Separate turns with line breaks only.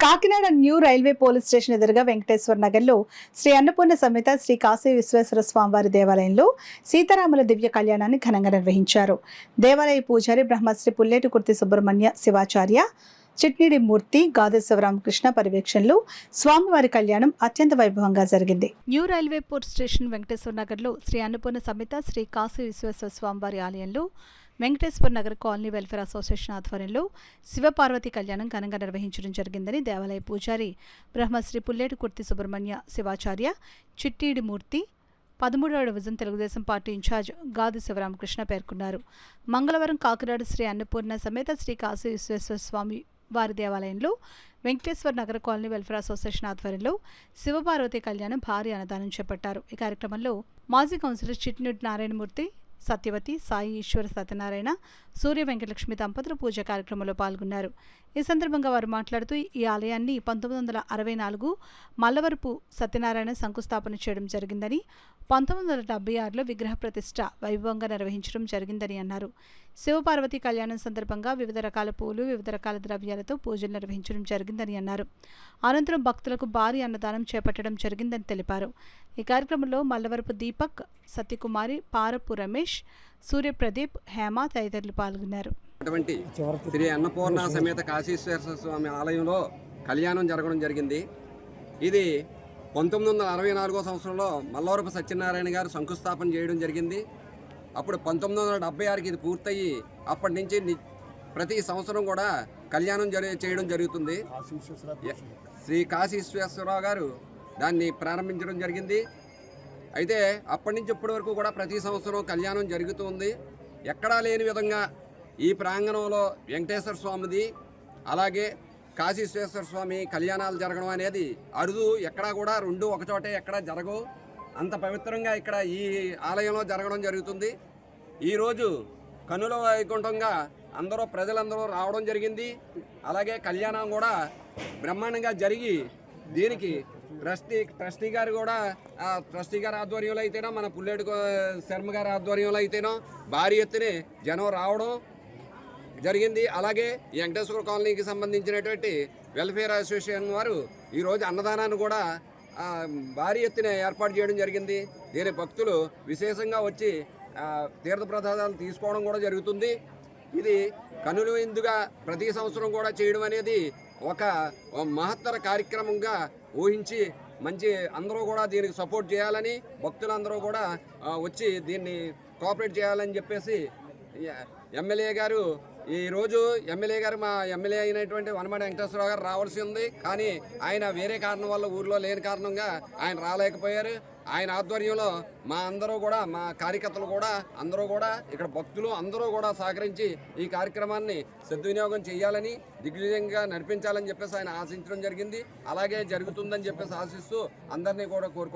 Kakinada new railway police station ఎదురుగా వెంకటేశ్వర నగర్లో శ్రీ అన్నపూర్ణ సమేత శ్రీ కాశీ విశ్వేశ్వర స్వామివారి దేవాలయంలో సీతారాముల దివ్య కళ్యాణాన్ని ఘనంగా నిర్వహించారు. దేవాలయ పూజారి బ్రహ్మశ్రీ పుల్లేటి కుర్తి సుబ్రహ్మణ్య శివాచార్య, చిట్నిడి మూర్తి, గాదేశ్వర రామకృష్ణ పర్యవేక్షణలో స్వామివారి కళ్యాణం అత్యంత వైభవంగా జరిగింది. New railway port station Venkateswara నగర్లో శ్రీ అన్నపూర్ణ సమేత శ్రీ కాశీ విశ్వేశ్వర స్వామివారి ఆలయంలో Venkateswara Nagar colony welfare association ఆధ్వర్యంలో శివపార్వతి కళ్యాణం ఘనంగా నిర్వహించడం జరిగిందని దేవాలయ పూజారి బ్రహ్మశ్రీ పుల్లేటి కుర్తి సుబ్రహ్మణ్య శివాచార్య, చిట్టిడి మూర్తి, 13వ డివిజన్ తెలుగుదేశం పార్టీ ఇన్ఛార్జ్ గాది శివరామకృష్ణ పేర్కొన్నారు. మంగళవారం కాకినాడ శ్రీ అన్నపూర్ణ సమేత శ్రీ కాశీ విశ్వేశ్వర స్వామి వారి దేవాలయంలో వెంకటేశ్వర నగర కాలనీ వెల్ఫేర్ అసోసియేషన్ ఆధ్వర్యంలో శివపార్వతి కళ్యాణం భారీ అన్నదానం చేపట్టారు. ఈ కార్యక్రమంలో మాజీ కౌన్సిలర్ చిట్నిడి నారాయణమూర్తి, సత్యవతి, సాయి ఈశ్వర సత్యనారాయణ, సూర్య వెంకటలక్ష్మి దంపతులు పూజ కార్యక్రమంలో పాల్గొన్నారు. ఈ సందర్భంగా వారు మాట్లాడుతూ ఈ ఆలయాన్ని 1964 మల్లవరపు సత్యనారాయణ శంకుస్థాపన చేయడం జరిగిందని, 1976లో విగ్రహ ప్రతిష్ఠ వైభవంగా నిర్వహించడం జరిగిందని అన్నారు. శివపార్వతి కళ్యాణం సందర్భంగా వివిధ రకాల పూలు, వివిధ రకాల ద్రవ్యాలతో పూజలు నిర్వహించడం జరిగిందని అన్నారు. అనంతరం భక్తులకు భారీ అన్నదానం చేపట్టడం జరిగిందని తెలిపారు. ఈ కార్యక్రమంలో మల్లవరపు దీపక్, సత్యకుమారి, పారపు రమేష్, సూర్యప్రదీప్, హేమ తదితరులు పాల్గొన్నారు.
శ్రీ అన్నపూర్ణ సమేత కాశీశ్వర స్వామి ఆలయంలో కళ్యాణం జరగడం జరిగింది. ఇది 1964 సంవత్సరంలో మల్లవరపు సత్యనారాయణ గారు శంకుస్థాపన చేయడం జరిగింది. అప్పుడు 1976కి ఇది పూర్తయ్యి అప్పటి నుంచి ప్రతి సంవత్సరం కూడా కళ్యాణం చేయడం జరుగుతుంది. శ్రీ కాశీశ్వేశ్వరరావు గారు దాన్ని ప్రారంభించడం జరిగింది. అయితే అప్పటి నుంచి ఇప్పటి వరకు కూడా ప్రతి సంవత్సరం కళ్యాణం జరుగుతుంది. ఎక్కడా లేని విధంగా ఈ ప్రాంగణంలో వెంకటేశ్వర స్వామిది, అలాగే కాశీశ్వేశ్వర స్వామి కళ్యాణాలు జరగడం అనేది అరుదు. ఎక్కడా కూడా రెండు ఒకచోటే ఎక్కడా జరగవు. అంత పవిత్రంగా ఇక్కడ ఈ ఆలయంలో జరగడం జరుగుతుంది. ఈరోజు కనుల వైకుంఠంగా ప్రజలందరూ రావడం జరిగింది. అలాగే కళ్యాణం కూడా బ్రహ్మాండంగా జరిగి దీనికి ట్రస్టీ గారు కూడా ట్రస్టీ గారి ఆధ్వర్యంలో అయితేనో, మన పుల్లేటి శర్మ గారి ఆధ్వర్యంలో అయితేనో భారీ ఎత్తున జనం రావడం జరిగింది. అలాగే ఈ వెంకటేశ్వర కాలనీకి సంబంధించినటువంటి వెల్ఫేర్ అసోసియేషన్ వారు ఈరోజు అన్నదానాన్ని కూడా భారీ ఎత్తున ఏర్పాటు చేయడం జరిగింది. దీని భక్తులు విశేషంగా వచ్చి తీర్థప్రసాదాలు తీసుకోవడం కూడా జరుగుతుంది. ఇది కనుల విందుగా ప్రతి సంవత్సరం కూడా చేయడం అనేది ఒక మహత్తర కార్యక్రమంగా ఊహించి అందరూ కూడా దీనికి సపోర్ట్ చేయాలని, భక్తులందరూ కూడా వచ్చి దీన్ని కోఆపరేట్ చేయాలని చెప్పేసి ఎమ్మెల్యే గారు ఈరోజు మా ఎమ్మెల్యే అయినటువంటి వనమాడి వెంకటేశ్వరరావు గారు రావాల్సి ఉంది. కానీ ఆయన వేరే కారణం వల్ల ఊర్లో లేని కారణంగా ఆయన రాలేకపోయారు. ఆయన ఆధ్వర్యంలో మా కార్యకర్తలు కూడా అందరూ కూడా ఇక్కడ భక్తులు అందరూ కూడా సహకరించి ఈ కార్యక్రమాన్ని సద్వినియోగం చేయాలని, దిగ్విజయంగా నడిపించాలని చెప్పేసి ఆయన ఆశించడం జరిగింది. అలాగే జరుగుతుందని చెప్పేసి ఆశిస్తూ అందరినీ కూడా కోరుకోవడం